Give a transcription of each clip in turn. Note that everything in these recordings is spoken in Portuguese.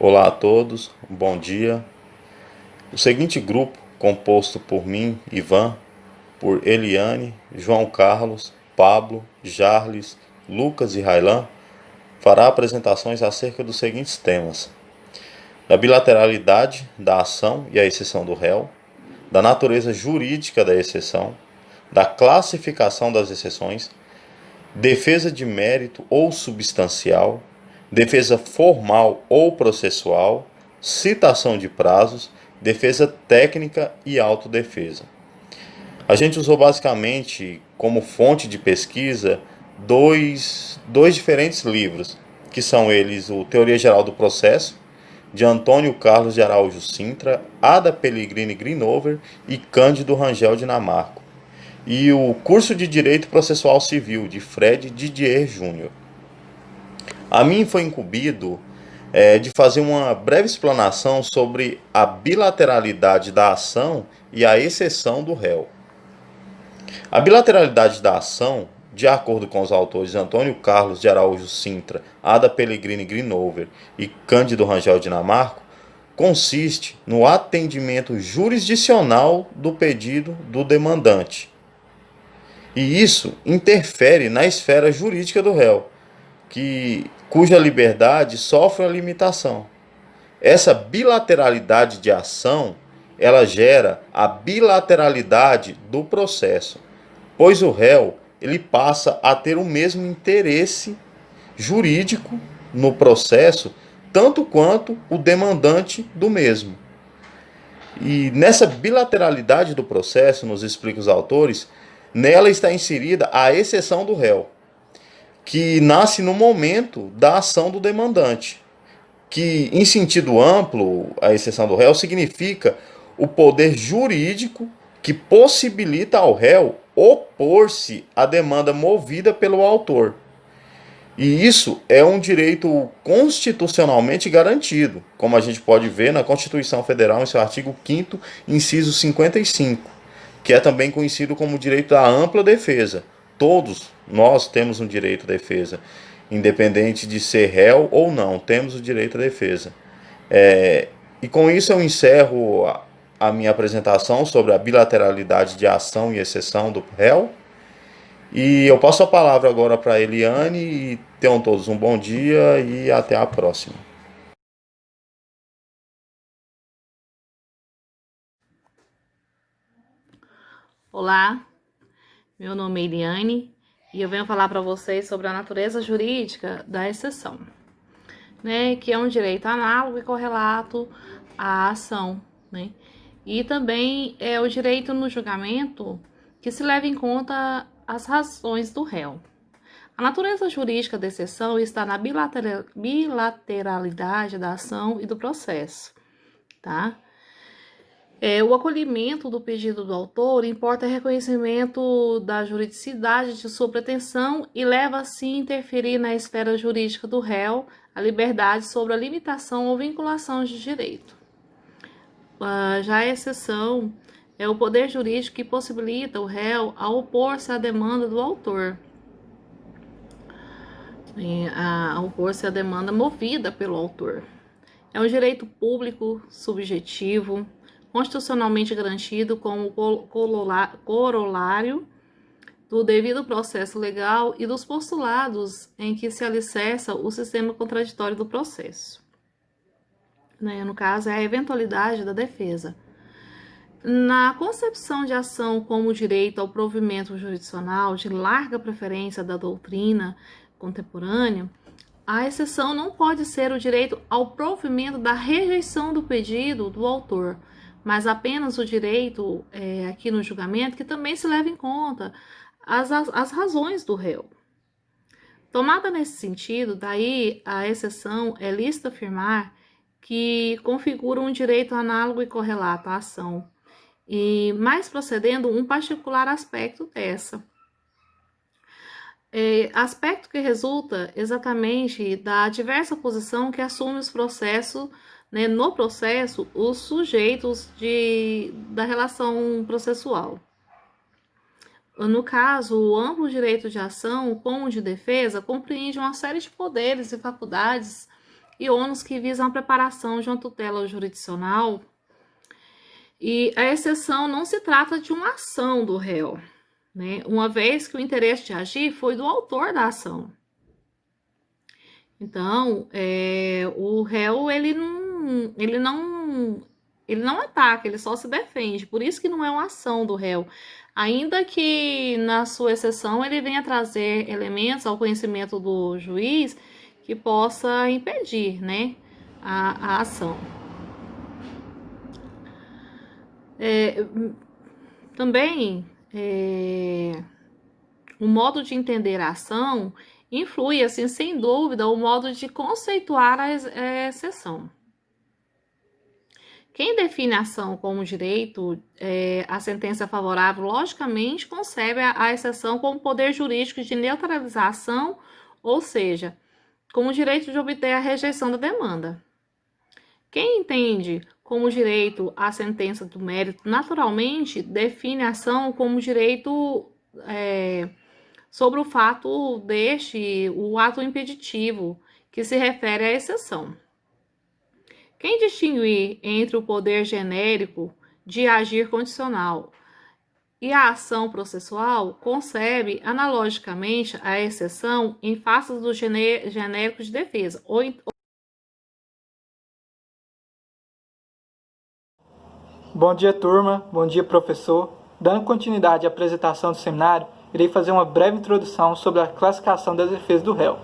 Olá a todos, bom dia. O seguinte grupo, composto por mim, Ivan, por Eliane, João Carlos, Pablo, Jarles, Lucas e Railan, fará apresentações acerca dos seguintes temas: da bilateralidade da ação e a exceção do réu, da natureza jurídica da exceção, da classificação das exceções, defesa de mérito ou substancial, defesa formal ou processual, citação de prazos, defesa técnica e autodefesa. A gente usou basicamente como fonte de pesquisa dois diferentes livros, que são eles o Teoria Geral do Processo, de Antônio Carlos de Araújo Sintra, Ada Pellegrini Grinover e Cândido Rangel Dinamarco, e o Curso de Direito Processual Civil, de Fred Didier Júnior. A mim foi incumbido de fazer uma breve explanação sobre a bilateralidade da ação e a exceção do réu. A bilateralidade da ação, de acordo com os autores Antônio Carlos de Araújo Sintra, Ada Pellegrini Grinover e Cândido Rangel Dinamarco, consiste no atendimento jurisdicional do pedido do demandante. E isso interfere na esfera jurídica do réu, cuja liberdade sofre uma limitação. Essa bilateralidade de ação, ela gera a bilateralidade do processo, pois o réu ele passa a ter o mesmo interesse jurídico no processo, tanto quanto o demandante do mesmo. E nessa bilateralidade do processo, nos explica os autores, nela está inserida a exceção do réu, que nasce no momento da ação do demandante, que, em sentido amplo, a exceção do réu significa o poder jurídico que possibilita ao réu opor-se à demanda movida pelo autor. E isso é um direito constitucionalmente garantido, como a gente pode ver na Constituição Federal, em seu artigo 5º, inciso 55, que é também conhecido como direito da ampla defesa. Todos nós temos um direito à defesa, independente de ser réu ou não, temos o direito à defesa. E com isso eu encerro a minha apresentação sobre a bilateralidade de ação e exceção do réu. E eu passo a palavra agora para a Eliane e tenham todos um bom dia e até a próxima. Olá, meu nome é Eliane e eu venho falar para vocês sobre a natureza jurídica da exceção, que é um direito análogo e correlato à ação, E também é o direito no julgamento que se leva em conta as razões do réu. A natureza jurídica da exceção está na bilateralidade da ação e do processo, tá? O acolhimento do pedido do autor importa reconhecimento da juridicidade de sua pretensão e leva assim a interferir na esfera jurídica do réu a liberdade sobre a limitação ou vinculação de direito. Já a exceção é o poder jurídico que possibilita o réu a opor-se à demanda do autor, a opor-se à demanda movida pelo autor. É um direito público, subjetivo, constitucionalmente garantido como corolário do devido processo legal e dos postulados em que se alicerça o sistema contraditório do processo. No caso, é a eventualidade da defesa. Na concepção de ação como direito ao provimento jurisdicional de larga preferência da doutrina contemporânea, a exceção não pode ser o direito ao provimento da rejeição do pedido do autor, mas apenas o direito, aqui no julgamento, que também se leva em conta as razões do réu. Tomada nesse sentido, daí a exceção é lícito afirmar que configura um direito análogo e correlato à ação, e mais procedendo um particular aspecto dessa. Aspecto que resulta exatamente da diversa posição que assume os processos, no processo, os sujeitos da relação processual. No caso, o amplo direito de ação, como o de defesa, compreende uma série de poderes e faculdades e ônus que visam a preparação de uma tutela jurisdicional. E a exceção não se trata de uma ação do réu, né? Uma vez que o interesse de agir foi do autor da ação. Então, o réu, ele não ataca, ele só se defende. Por isso que não é uma ação do réu. Ainda que, na sua exceção, ele venha trazer elementos ao conhecimento do juiz que possa impedir, né, a ação. Também, o modo de entender a ação influi, assim, sem dúvida, o modo de conceituar a exceção. Quem define a ação como direito, a sentença favorável, logicamente, concebe a exceção como poder jurídico de neutralizar a ação, ou seja, como direito de obter a rejeição da demanda. Quem entende como direito a sentença do mérito, naturalmente, define a ação como direito sobre o fato o ato impeditivo, que se refere à exceção. Quem distinguir entre o poder genérico de agir condicional e a ação processual concebe analogicamente a exceção em face do genérico de defesa. Bom dia, turma. Bom dia, professor. Dando continuidade à apresentação do seminário, irei fazer uma breve introdução sobre a classificação das defesas do réu.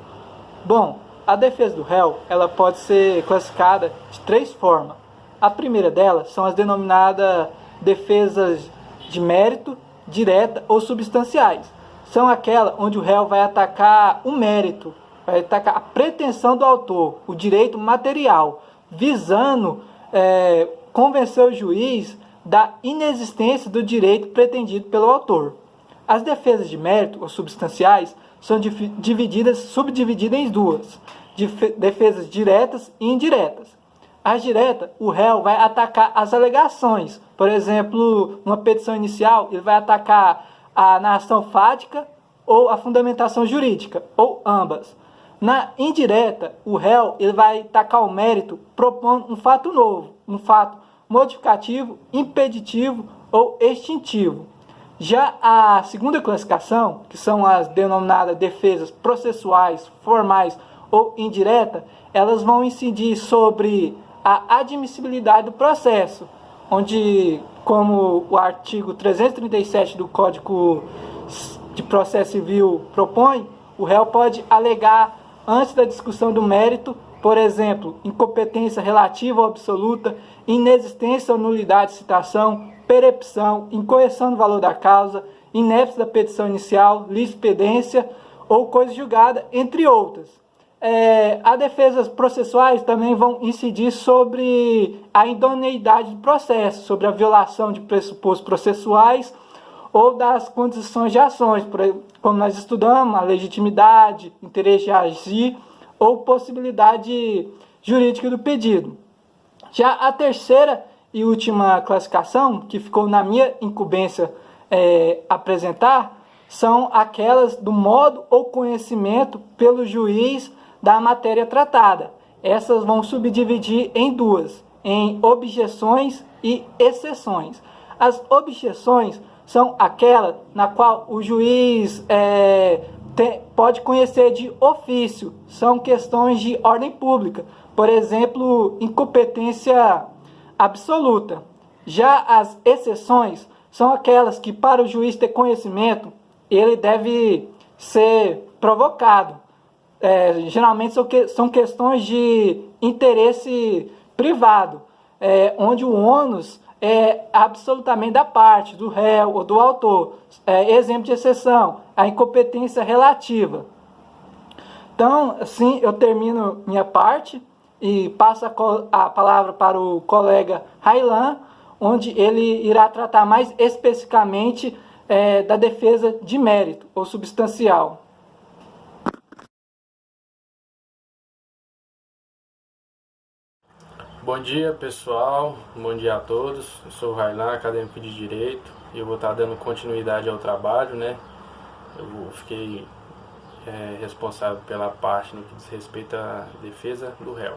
Bom, a defesa do réu, ela pode ser classificada de 3 formas. A primeira delas são as denominadas defesas de mérito, direta ou substanciais. São aquelas onde o réu vai atacar o mérito, vai atacar a pretensão do autor, o direito material, visando convencer o juiz da inexistência do direito pretendido pelo autor. As defesas de mérito ou substanciais são subdivididas em 2, defesas diretas e indiretas. As diretas, o réu vai atacar as alegações. Por exemplo, numa petição inicial, ele vai atacar a narração fática ou a fundamentação jurídica, ou ambas. Na indireta, o réu ele vai atacar o mérito propondo um fato novo, um fato modificativo, impeditivo ou extintivo. Já a segunda classificação, que são as denominadas defesas processuais, formais ou indiretas, elas vão incidir sobre a admissibilidade do processo, onde, como o artigo 337 do Código de Processo Civil propõe, o réu pode alegar antes da discussão do mérito, por exemplo, incompetência relativa ou absoluta, inexistência ou nulidade de citação, perepção, incorreção do valor da causa, inépcia da petição inicial, lispedência ou coisa julgada, entre outras. As defesas processuais também vão incidir sobre a idoneidade do processo, sobre a violação de pressupostos processuais ou das condições de ações, como nós estudamos, a legitimidade, interesse de agir ou possibilidade jurídica do pedido. Já a terceira e última classificação, que ficou na minha incumbência apresentar, são aquelas do modo ou conhecimento pelo juiz da matéria tratada. Essas vão subdividir em 2, em objeções e exceções. As objeções são aquelas na qual o juiz pode conhecer de ofício, são questões de ordem pública, por exemplo, incompetência absoluta. Já as exceções são aquelas que, para o juiz ter conhecimento, ele deve ser provocado. Geralmente são questões de interesse privado, onde o ônus é absolutamente da parte, do réu ou do autor. Exemplo de exceção, a incompetência relativa. Então, assim, eu termino minha parte e passo a palavra para o colega Railan, onde ele irá tratar mais especificamente da defesa de mérito ou substancial. Bom dia, pessoal, bom dia a todos. Eu sou o Railan, acadêmico de Direito, e eu vou estar dando continuidade ao trabalho, né? Eu fiquei responsável pela parte no que diz respeito à defesa do réu.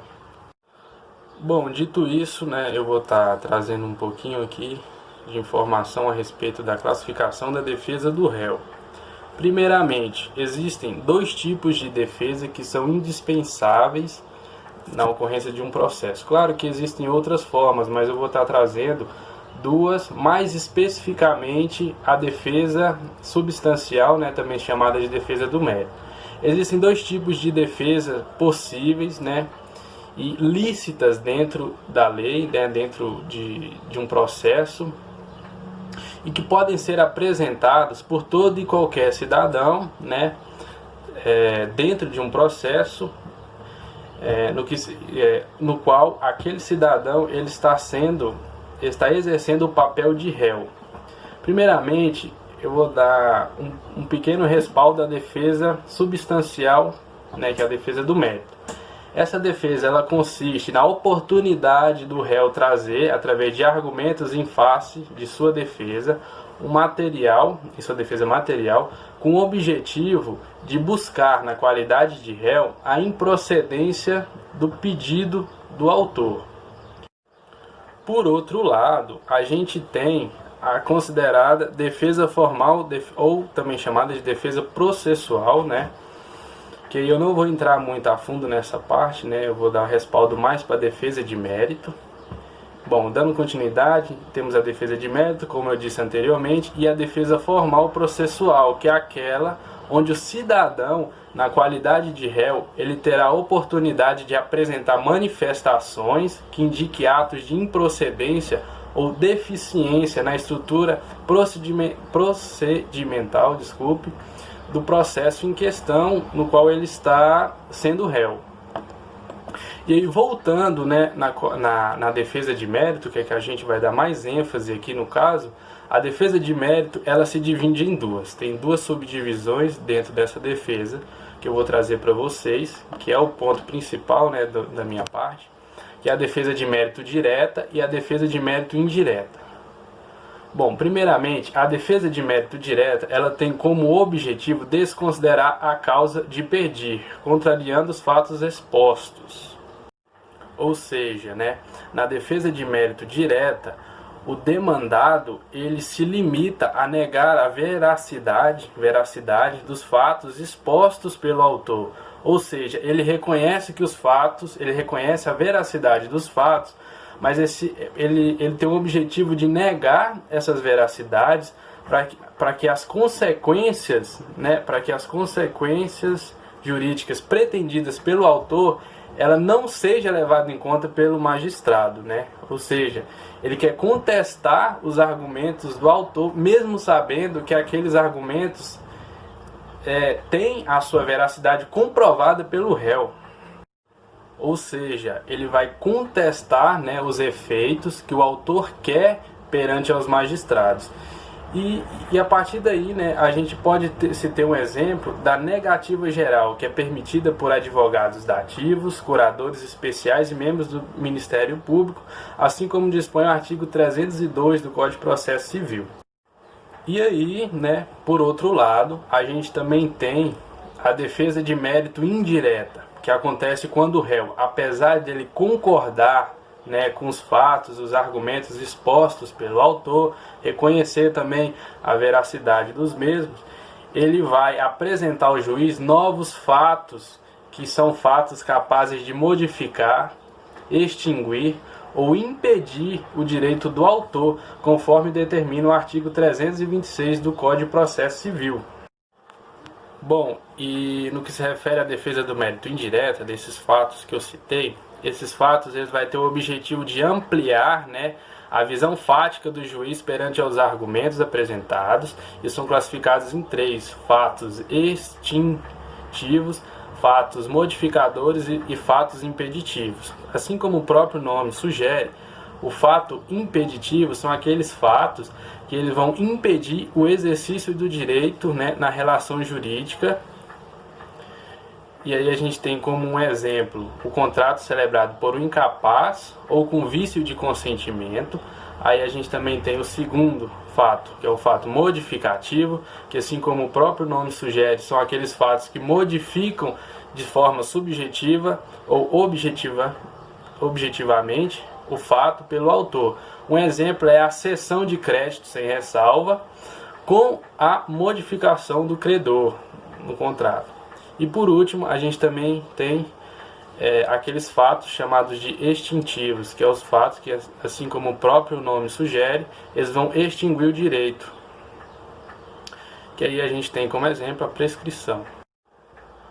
Bom, dito isso, né, eu vou estar trazendo um pouquinho aqui de informação a respeito da classificação da defesa do réu. Primeiramente, existem dois tipos de defesa que são indispensáveis na ocorrência de um processo. Claro que existem outras formas, mas eu vou estar trazendo duas, mais especificamente a defesa substancial, né, também chamada de defesa do mérito. Existem dois tipos de defesa possíveis, né, e lícitas dentro da lei, né, dentro de um processo, e que podem ser apresentados por todo e qualquer cidadão, né, dentro de um processo no qual aquele cidadão ele está exercendo o papel de réu. Primeiramente, eu vou dar um pequeno respaldo à defesa substancial, né, que é a defesa do mérito. Essa defesa ela consiste na oportunidade do réu trazer, através de argumentos em face de sua defesa, um material, em sua defesa material, com o objetivo de buscar, na qualidade de réu, a improcedência do pedido do autor. Por outro lado, a gente tem a considerada defesa formal, ou também chamada de defesa processual, né? Que eu não vou entrar muito a fundo nessa parte, né? Eu vou dar um respaldo mais para a defesa de mérito. Bom, dando continuidade, temos a defesa de mérito, como eu disse anteriormente, e a defesa formal processual, que é aquela onde o cidadão, na qualidade de réu, ele terá a oportunidade de apresentar manifestações que indiquem atos de improcedência ou deficiência na estrutura procedimental, do processo em questão no qual ele está sendo réu. E aí, voltando, né, na defesa de mérito, que é que a gente vai dar mais ênfase aqui no caso, a defesa de mérito ela se divide em duas. Tem duas subdivisões dentro dessa defesa que eu vou trazer para vocês, que é o ponto principal, né, da minha parte, que é a defesa de mérito direta e a defesa de mérito indireta. Bom, primeiramente, a defesa de mérito direta, ela tem como objetivo desconsiderar a causa de pedir, contrariando os fatos expostos. Ou seja, né, na defesa de mérito direta, o demandado ele se limita a negar a veracidade dos fatos expostos pelo autor. Ou seja, ele reconhece que os fatos, ele reconhece a veracidade dos fatos, mas ele tem o objetivo de negar essas veracidades para que as consequências, né, para que as consequências jurídicas pretendidas pelo autor ela não seja levada em conta pelo magistrado, né? Ou seja, ele quer contestar os argumentos do autor, mesmo sabendo que aqueles argumentos têm a sua veracidade comprovada pelo réu. Ou seja, ele vai contestar, né, os efeitos que o autor quer perante aos magistrados. E a partir daí, né, a gente pode ter um exemplo da negativa geral, que é permitida por advogados dativos, curadores especiais e membros do Ministério Público, assim como dispõe o artigo 302 do Código de Processo Civil. E aí, né, por outro lado, a gente também tem a defesa de mérito indireta, que acontece quando o réu, apesar de ele concordar, né, com os fatos, os argumentos expostos pelo autor, reconhecer também a veracidade dos mesmos, ele vai apresentar ao juiz novos fatos, que são fatos capazes de modificar, extinguir ou impedir o direito do autor, conforme determina o artigo 326 do Código de Processo Civil. Bom, e no que se refere à defesa do mérito indireta, desses fatos que eu citei, esses fatos eles vão ter o objetivo de ampliar, né, a visão fática do juiz perante aos argumentos apresentados, e são classificados em três: fatos extintivos, fatos modificadores e fatos impeditivos. Assim como o próprio nome sugere, o fato impeditivo são aqueles fatos que eles vão impedir o exercício do direito, né, na relação jurídica. E aí a gente tem como um exemplo o contrato celebrado por um incapaz ou com vício de consentimento. Aí a gente também tem o segundo fato, que é o fato modificativo, que assim como o próprio nome sugere, são aqueles fatos que modificam de forma subjetiva ou objetivamente o fato pelo autor. Um exemplo é a cessão de crédito sem ressalva com a modificação do credor no contrato. E por último, a gente também tem aqueles fatos chamados de extintivos, que é os fatos que, assim como o próprio nome sugere, eles vão extinguir o direito. Que aí a gente tem como exemplo a prescrição.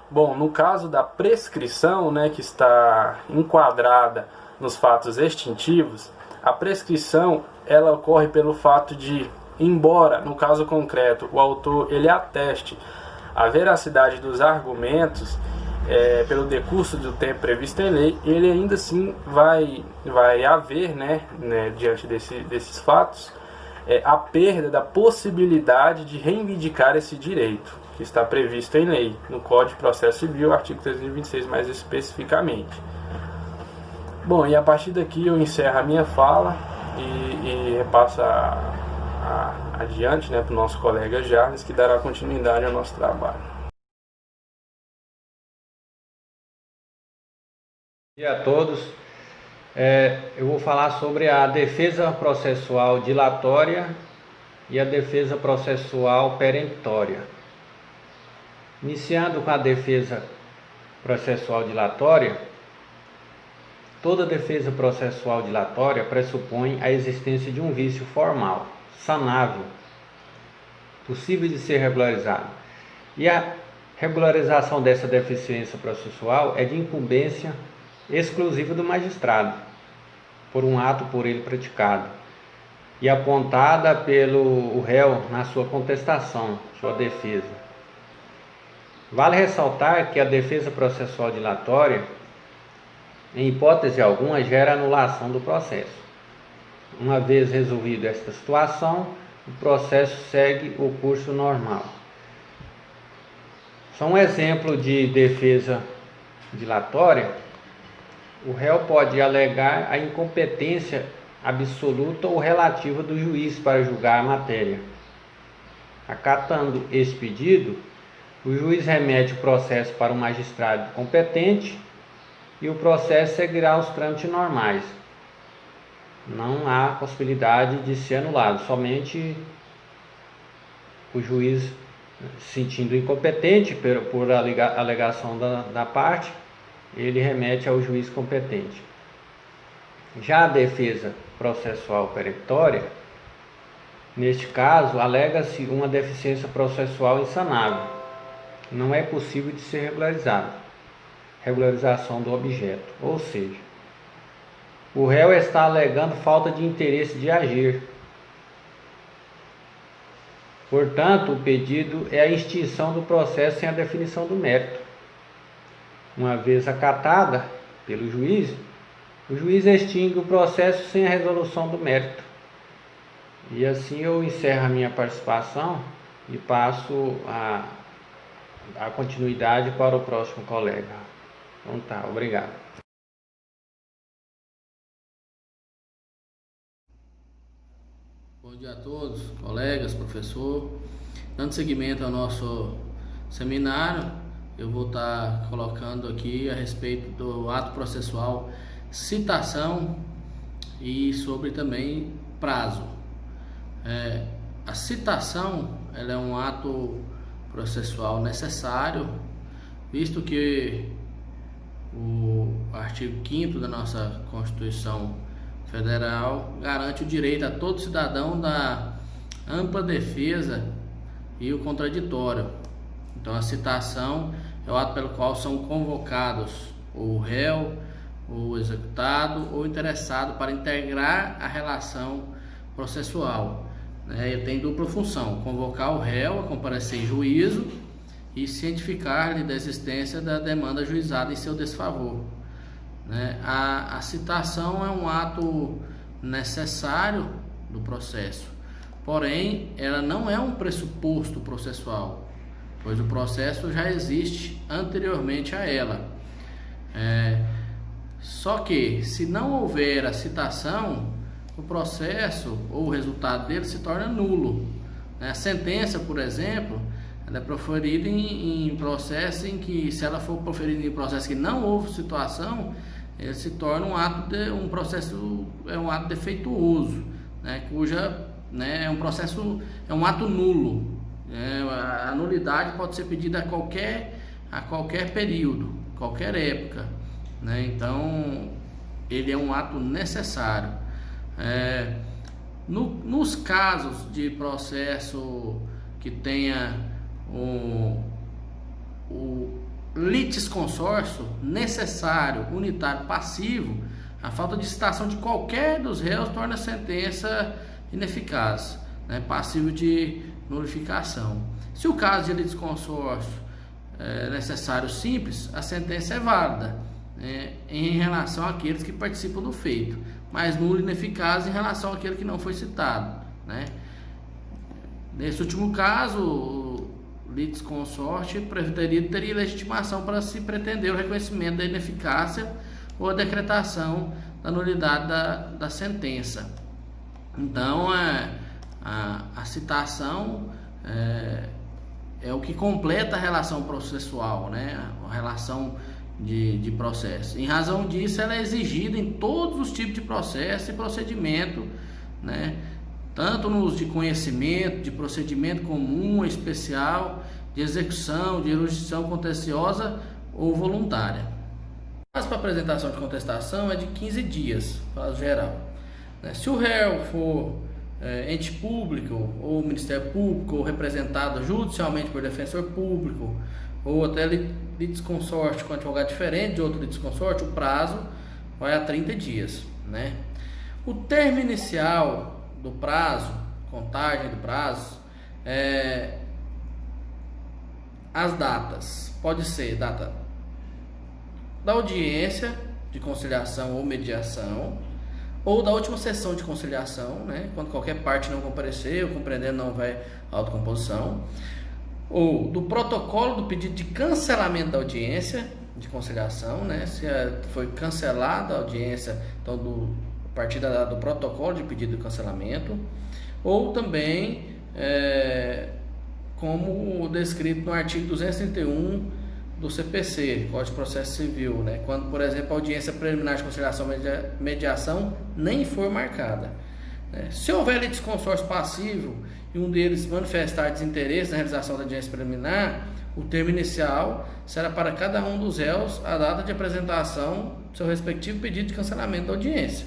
Bom, no caso da prescrição, né, que está enquadrada nos fatos extintivos, a prescrição ela ocorre pelo fato de, embora no caso concreto o autor ele ateste a veracidade dos argumentos pelo decurso do tempo previsto em lei, ele ainda assim vai haver, né, diante desses fatos, a perda da possibilidade de reivindicar esse direito, que está previsto em lei, no Código de Processo Civil, artigo 326 mais especificamente. Bom, e a partir daqui eu encerro a minha fala e repasso adiante, né, para o nosso colega Jarles, que dará continuidade ao nosso trabalho. Bom dia a todos. Eu vou falar sobre a defesa processual dilatória e a defesa processual perentória. Iniciando com a defesa processual dilatória, toda defesa processual dilatória pressupõe a existência de um vício formal, sanável, possível de ser regularizado. E a regularização dessa deficiência processual é de incumbência exclusiva do magistrado, por um ato por ele praticado, e apontada pelo réu na sua contestação, sua defesa. Vale ressaltar que a defesa processual dilatória, em hipótese alguma, gera anulação do processo. Uma vez resolvida esta situação, o processo segue o curso normal. Só um exemplo de defesa dilatória: o réu pode alegar a incompetência absoluta ou relativa do juiz para julgar a matéria. Acatando esse pedido, o juiz remete o processo para o magistrado competente e o processo seguirá os trâmites normais. Não há possibilidade de ser anulado, somente o juiz, se sentindo incompetente por alegação da parte, ele remete ao juiz competente. Já a defesa processual perentória, neste caso, alega-se uma deficiência processual insanável. Não é possível de ser regularizado. Regularização do objeto, ou seja, o réu está alegando falta de interesse de agir. Portanto, o pedido é a extinção do processo sem a definição do mérito. Uma vez acatada pelo juiz, o juiz extingue o processo sem a resolução do mérito. E assim eu encerro a minha participação e passo a continuidade para o próximo colega. Então tá, obrigado. Bom dia a todos, colegas, professor. Dando seguimento ao nosso seminário, eu vou estar colocando aqui a respeito do ato processual citação e sobre também prazo. A citação ela é um ato processual necessário, visto que o artigo 5º da nossa Constituição Federal garante o direito a todo cidadão da ampla defesa e o contraditório. Então a citação é o ato pelo qual são convocados o réu, o executado ou interessado para integrar a relação processual. Ele tem dupla função: convocar o réu a comparecer em juízo e cientificar-lhe da existência da demanda ajuizada em seu desfavor. A citação é um ato necessário do processo, porém ela não é um pressuposto processual, pois o processo já existe anteriormente a ela. Só que, se não houver a citação, o processo ou o resultado dele se torna nulo. A sentença, por exemplo, ela é proferida em processo em que, se ela for proferida em processo que não houve situação, ele se torna um ato defeituoso, né, cuja, né, é um ato nulo. A nulidade pode ser pedida a qualquer período, qualquer época, né? Então ele é um ato necessário. Nos casos de processo que tenha o litisconsórcio necessário, unitário, passivo, a falta de citação de qualquer dos réus torna a sentença ineficaz, né, passível de nulificação. Se o caso de litisconsórcio é necessário simples, a sentença é válida, né, em relação àqueles que participam do feito, mas nulo e ineficaz em relação àquele que não foi citado, né. Nesse último caso, o litisconsorte teria legitimação para se pretender o reconhecimento da ineficácia ou a decretação da nulidade da sentença. Então, a citação é o que completa a relação processual, né? A relação de processo. Em razão disso, ela é exigida em todos os tipos de processo e procedimento, né? Tanto nos de conhecimento, de procedimento comum, especial, de execução, de erudição contenciosa ou voluntária. O prazo para apresentação de contestação é de 15 dias, prazo geral. Se o réu for ente público, ou Ministério Público, ou representado judicialmente por defensor público, ou até litisconsorte com advogado diferente de outro litisconsorte, o prazo vai a 30 dias. Né? O termo inicial do prazo, contagem do prazo, as datas, pode ser data da audiência de conciliação ou mediação, ou da última sessão de conciliação, né, quando qualquer parte não compareceu, compreendendo não houver autocomposição, ou do protocolo do pedido de cancelamento da audiência de conciliação, né, se foi cancelada a audiência, então a partir da data do protocolo de pedido de cancelamento, ou também como descrito no artigo 231 do CPC, Código de Processo Civil, né? Quando, por exemplo, a audiência preliminar de conciliação mediação nem for marcada. Se houver litisconsórcio passivo e um deles manifestar desinteresse na realização da audiência preliminar, o termo inicial será para cada um dos réus a data de apresentação do seu respectivo pedido de cancelamento da audiência.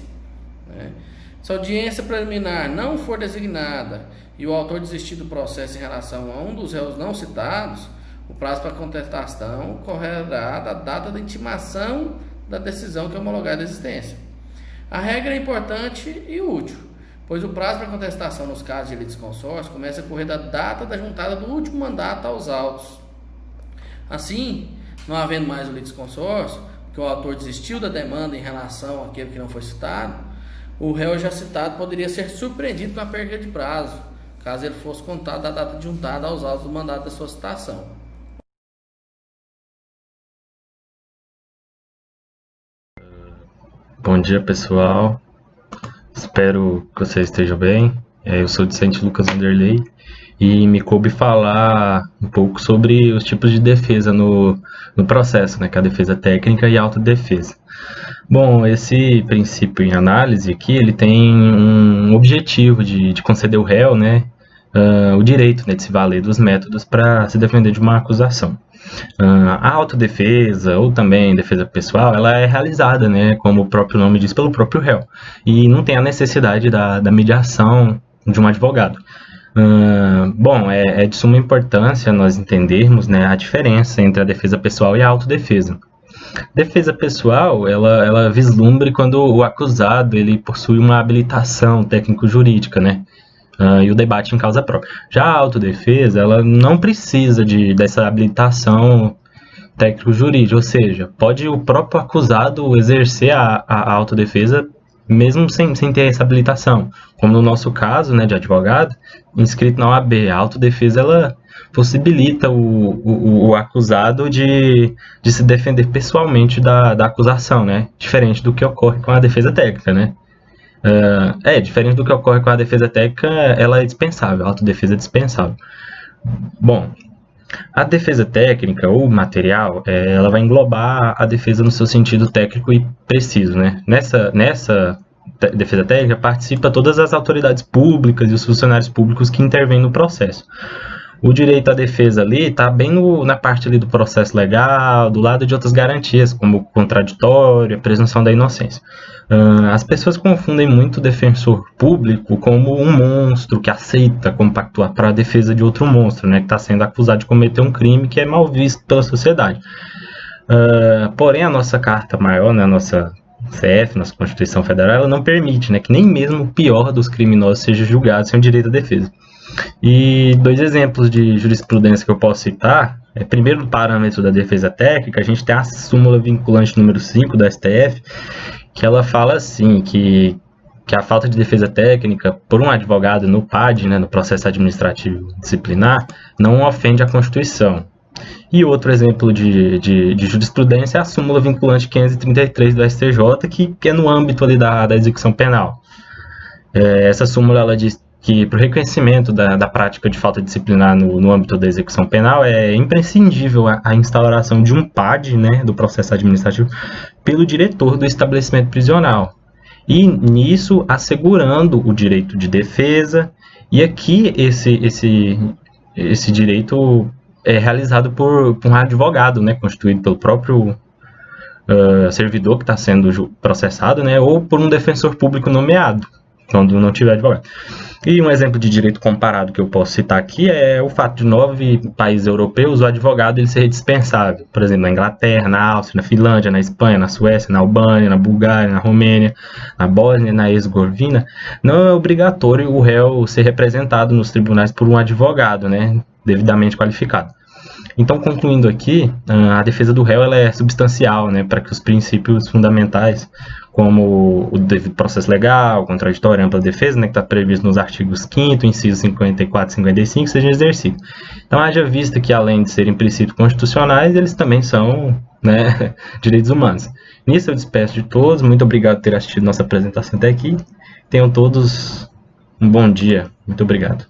Se a audiência preliminar não for designada e o autor desistir do processo em relação a um dos réus não citados, o prazo para contestação correrá da data da intimação da decisão que é homologada a existência. A regra é importante e útil, pois o prazo para contestação nos casos de litisconsórcio começa a correr da data da juntada do último mandato aos autos. Assim, não havendo mais o litisconsórcio, porque o autor desistiu da demanda em relação àquele que não foi citado, o réu já citado poderia ser surpreendido com a perda de prazo, caso ele fosse contado da data de juntada aos autos do mandato da sua citação. Bom dia, pessoal. Espero que vocês estejam bem. Eu sou Vicente Lucas Vanderlei e me coube falar um pouco sobre os tipos de defesa no processo, né, que é a defesa técnica e a autodefesa. Bom, esse princípio em análise aqui, ele tem um objetivo de conceder ao réu, né, o direito, né, de se valer dos métodos para se defender de uma acusação. A autodefesa, ou também defesa pessoal, ela é realizada, né, como o próprio nome diz, pelo próprio réu, e não tem a necessidade da mediação de um advogado. Bom, é de suma importância nós entendermos, né, a diferença entre a defesa pessoal e a autodefesa. Defesa pessoal, ela vislumbra quando o acusado ele possui uma habilitação técnico-jurídica, né? E o debate em causa própria. Já a autodefesa, ela não precisa dessa habilitação técnico-jurídica, ou seja, pode o próprio acusado exercer a autodefesa mesmo sem ter essa habilitação. Como no nosso caso, né, de advogado, inscrito na OAB, a autodefesa ela possibilita o acusado de se defender pessoalmente da acusação, né? Diferente do que ocorre com a defesa técnica, né? Diferente do que ocorre com a defesa técnica, ela é dispensável, a autodefesa é dispensável. Bom, A defesa técnica ou material, ela vai englobar a defesa no seu sentido técnico e preciso, né? Nessa defesa técnica participa todas as autoridades públicas e os funcionários públicos que intervêm no processo. O direito à defesa ali está bem na parte ali do processo legal, do lado de outras garantias, como o contraditório, a presunção da inocência. As pessoas confundem muito o defensor público como um monstro que aceita compactuar para a defesa de outro monstro, né, que está sendo acusado de cometer um crime que é mal visto pela sociedade. Porém, a nossa Carta Maior, né, a nossa CF, nossa Constituição Federal, ela não permite, né, que nem mesmo o pior dos criminosos seja julgado sem o direito à defesa. E 2 exemplos de jurisprudência que eu posso citar. Primeiro, no parâmetro da defesa técnica, a gente tem a súmula vinculante número 5 da STF, que ela fala assim, que a falta de defesa técnica por um advogado no PAD, né, no processo administrativo disciplinar, não ofende a Constituição. E outro exemplo de jurisprudência é a súmula vinculante 533 do STJ, que é no âmbito ali da execução penal. Essa súmula ela diz que para o reconhecimento da prática de falta disciplinar no âmbito da execução penal é imprescindível a instauração de um PAD, né, do processo administrativo, pelo diretor do estabelecimento prisional. E nisso assegurando o direito de defesa, e aqui esse direito é realizado por um advogado, né, constituído pelo próprio servidor que está sendo processado, né, ou por um defensor público nomeado, quando não tiver advogado. E um exemplo de direito comparado que eu posso citar aqui é o fato de 9 países europeus o advogado ele ser dispensável. Por exemplo, na Inglaterra, na Áustria, na Finlândia, na Espanha, na Suécia, na Albânia, na Bulgária, na Romênia, na Bósnia, na Herzegovina. Não é obrigatório o réu ser representado nos tribunais por um advogado, né, devidamente qualificado. Então, concluindo aqui, a defesa do réu ela é substancial, né, para que os princípios fundamentais, como o devido processo legal, contraditório, ampla defesa, né, que está previsto nos artigos 5º, incisos 54 e 55, sejam exercidos. Então, haja vista que, além de serem princípios constitucionais, eles também são, né, direitos humanos. Nisso, eu despeço de todos. Muito obrigado por ter assistido nossa apresentação até aqui. Tenham todos um bom dia. Muito obrigado.